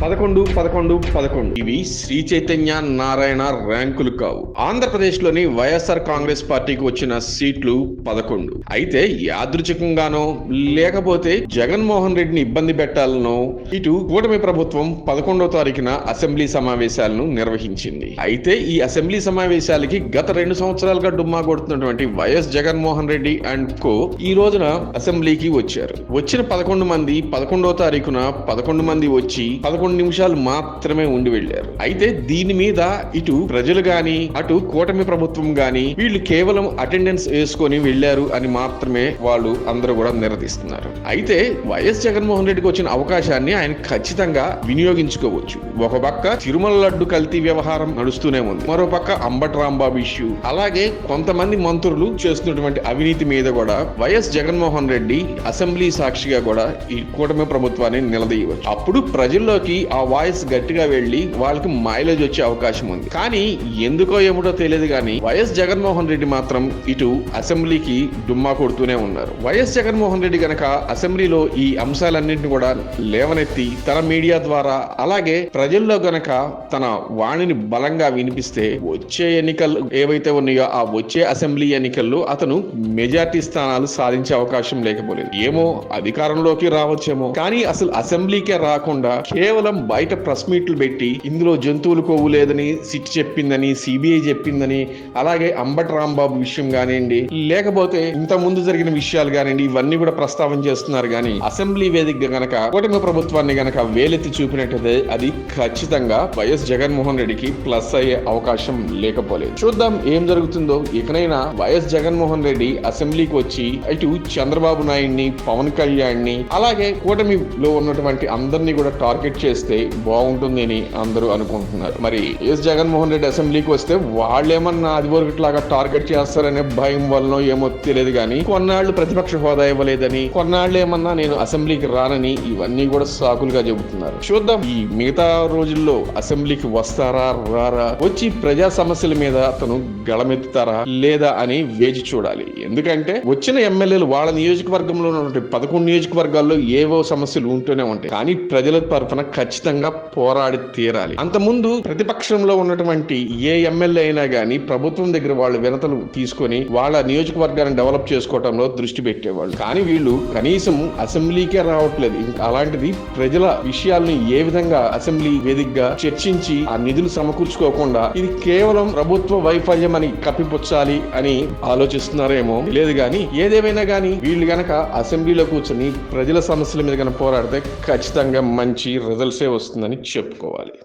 11 ఇవి శ్రీ చైతన్య నారాయణ ర్యాంకులు కావు. ఆంధ్రప్రదేశ్ లోని వైఎస్ఆర్ కాంగ్రెస్ పార్టీకి వచ్చిన సీట్లు 11. అయితే యాదృచ్ఛికంగానో లేకపోతే జగన్మోహన్ రెడ్డిని ఇబ్బంది పెట్టాలనో ఇటు కూటమి ప్రభుత్వం 11వ తారీఖున అసెంబ్లీ సమావేశాలను నిర్వహించింది. అయితే ఈ అసెంబ్లీ సమావేశాలకి గత 2 సంవత్సరాలుగా డుమ్మా కొడుతున్నటువంటి YS Jaganmohan Reddy and co ఈ రోజున అసెంబ్లీకి వచ్చారు. వచ్చిన 11 మంది 11వ తారీఖున 11 మంది వచ్చి 11 నిమిషాలు మాత్రమే ఉండి వెళ్లారు. అయితే దీని మీద ఇటు ప్రజలు గాని అటు కూటమి ప్రభుత్వం గాని వీళ్ళు కేవలం అటెండెన్స్ వేసుకొని వెళ్లారు అని మాత్రమే వాళ్ళు అందరూ కూడా నిరదిస్తున్నారు. అయితే వైఎస్ జగన్మోహన్ రెడ్డికి వచ్చిన అవకాశాన్ని ఆయన ఖచ్చితంగా వినియోగించుకోవచ్చు. ఒక పక్క తిరుమల లడ్డు కల్తీ వ్యవహారం నడుస్తూనే ఉంది, మరో పక్క అంబటి రాంబాబు ఇష్యూ, అలాగే కొంతమంది మంత్రులు చేస్తున్నటువంటి అవినీతి మీద కూడా వైఎస్ జగన్మోహన్ రెడ్డి అసెంబ్లీ సాక్షిగా కూడా ఈ కూటమి ప్రభుత్వాన్ని నిలదీయవచ్చు. అప్పుడు ప్రజల్లోకి ఆ వాయిస్ గట్టిగా వెళ్లి వాళ్ళకి మైలేజ్ వచ్చే అవకాశం ఉంది. కానీ ఎందుకో ఏమిటో తెలియదు కానీ వైఎస్ జగన్మోహన్ రెడ్డి మాత్రం ఇటు అసెంబ్లీకి డుమ్మా కొడుతూనే ఉన్నారు. వైఎస్ జగన్మోహన్ రెడ్డి గనక అసెంబ్లీలో ఈ అంశాలన్నింటినీ కూడా లేవనెత్తి తన మీడియా ద్వారా అలాగే ప్రజల్లో గనక తన వాణిని బలంగా వినిపిస్తే వచ్చే ఎన్నికలు ఏవైతే ఉన్నాయో ఆ వచ్చే అసెంబ్లీ ఎన్నికల్లో అతను మెజార్టీ స్థానాలు సాధించే అవకాశం లేకపోలేదు. ఏమో అధికారంలోకి రావచ్చేమో, కానీ అసలు అసెంబ్లీకే రాకుండా కేవలం బయట ప్రెస్ మీట్లు పెట్టి ఇందులో జంతువులు కొవ్వు లేదని సిట్ చెప్పిందని, సిబిఐ చెప్పిందని, అలాగే అంబటి రాంబాబు విషయం కానివ్వండి, లేకపోతే ఇంత ముందు జరిగిన విషయాలు కానివ్వండి, ఇవన్నీ కూడా ప్రస్తావన చేస్తున్నారు. కానీ అసెంబ్లీ వేదికగా గనక కూటమి ప్రభుత్వాన్ని గనక వేలెత్తి చూపినట్టయితే అది ఖచ్చితంగా వైఎస్ జగన్మోహన్ రెడ్డికి ప్లస్ అయ్యే అవకాశం లేకపోలేదు. చూద్దాం ఏం జరుగుతుందో. ఇకనైనా వైఎస్ జగన్మోహన్ రెడ్డి అసెంబ్లీకి వచ్చి ఇటు చంద్రబాబు నాయుడిని, పవన్ కళ్యాణ్ ని, అలాగే కూటమిలో ఉన్నటువంటి అందరినీ కూడా టార్గెట్ చేస్తే బాగుంటుంది అని అందరూ అనుకుంటున్నారు. మరి ఎస్ జగన్మోహన్ రెడ్డి అసెంబ్లీకి వస్తే వాళ్ళేమన్నా అదివరకులాగా టార్గెట్ చేస్తారనే భయం వలన ఏమో తెలియదు కానీ కొన్నాళ్ళు ప్రతిపక్ష హోదా ఇవ్వలేదని, కొన్నాళ్ళు ఏమన్నా నేను అసెంబ్లీకి రానని ఇవన్నీ కూడా సాకులుగా చెబుతున్నారు. చూద్దాం ఈ మిగతా రోజుల్లో అసెంబ్లీకి వస్తారా రారా, వచ్చి ప్రజా సమస్యల మీద అతను గళమెత్తుతారా లేదా అని వేచి చూడాలి. ఎందుకంటే వచ్చిన ఎమ్మెల్యేలు వాళ్ళ నియోజకవర్గంలో ఉన్నటువంటి 11 నియోజకవర్గాల్లో ఏవో సమస్యలు ఉంటూనే ఉంటాయి. కానీ ప్రజల తరఫున ఖచ్చితంగా పోరాడి తీరాలి. అంతకుముందు ప్రతిపక్షంలో ఉన్నటువంటి ఏ ఎమ్మెల్యే అయినా గానీ ప్రభుత్వం దగ్గర వాళ్ళు వినతలు తీసుకొని వాళ్ళ నియోజకవర్గాన్ని డెవలప్ చేసుకోవడంలో దృష్టి పెట్టేవాళ్ళు. కానీ వీళ్ళు కనీసం అసెంబ్లీకే రావట్లేదు. ఇంకా అలాంటిది ప్రజల విషయాలను ఏ విధంగా అసెంబ్లీ వేదికగా చర్చించి ఆ నిధులు సమకూర్చుకోకుండా ఇది కేవలం ప్రభుత్వ వైఫల్యం అని కప్పిపుచ్చాలి అని ఆలోచిస్తున్నారేమో లేదు. కానీ ఏదేమైనా గానీ వీళ్ళు గనక అసెంబ్లీలో కూర్చొని ప్రజల సమస్యల మీద గనక పోరాడితే ఖచ్చితంగా మంచి రిజల్ట్సే వస్తుందని చెప్పుకోవాలి.